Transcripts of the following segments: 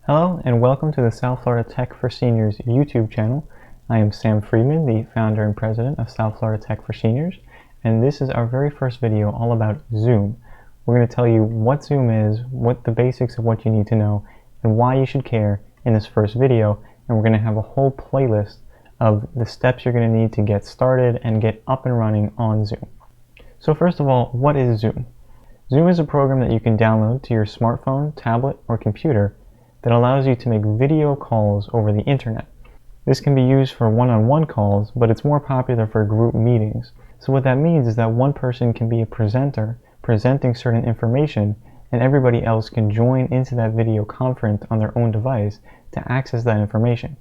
Hello and welcome to the South Florida Tech for Seniors YouTube channel. I am Sam Friedman, the founder and president of South Florida Tech for Seniors, and this is our very first video all about Zoom. We're going to tell you what Zoom is, what the basics of what you need to know, and why you should care in this first video, and we're going to have a whole playlist of the steps you're going to need to get started and get up and running on Zoom. So first of all, what is Zoom? Zoom is a program that you can download to your smartphone, tablet, or computer that allows you to make video calls over the internet. This can be used for one-on-one calls, but it's more popular for group meetings. So what that means is that one person can be a presenter presenting certain information, and everybody else can join into that video conference on their own device to access that information.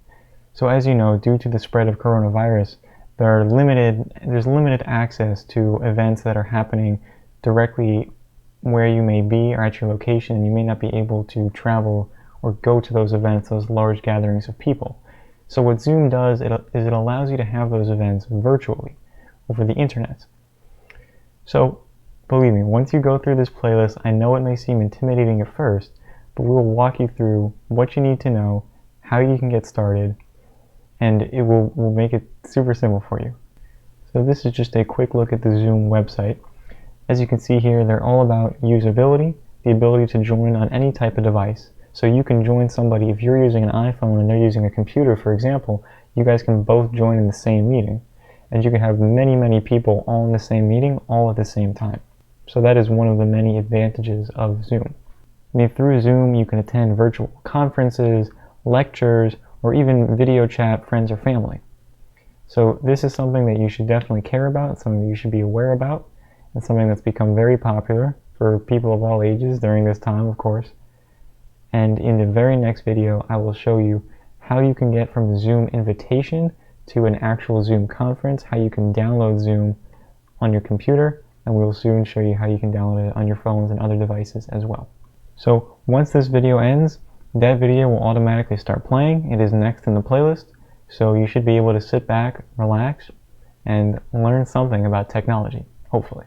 So as you know, due to the spread of coronavirus, there's limited access to events that are happening directly where you may be or at your location, and you may not be able to travel or go to those events, those large gatherings of people. So what Zoom does is it allows you to have those events virtually over the internet. So believe me, once you go through this playlist, I know it may seem intimidating at first, but we will walk you through what you need to know, how you can get started, and it will make it super simple for you. So this is just a quick look at the Zoom website. As you can see here, they're all about usability, the ability to join on any type of device. So you can join somebody, if you're using an iPhone and they're using a computer, for example, you guys can both join in the same meeting. And you can have many people all in the same meeting, all at the same time. So that is one of the many advantages of Zoom. I mean, through Zoom, you can attend virtual conferences, lectures, or even video chat friends or family. So this is something that you should definitely care about, something that you should be aware about, and something that's become very popular for people of all ages during this time, of course. And in the very next video, I will show you how you can get from a Zoom invitation to an actual Zoom conference, how you can download Zoom on your computer, and we will soon show you how you can download it on your phones and other devices as well. So once this video ends, that video will automatically start playing. It is next in the playlist, so you should be able to sit back, relax, and learn something about technology, hopefully.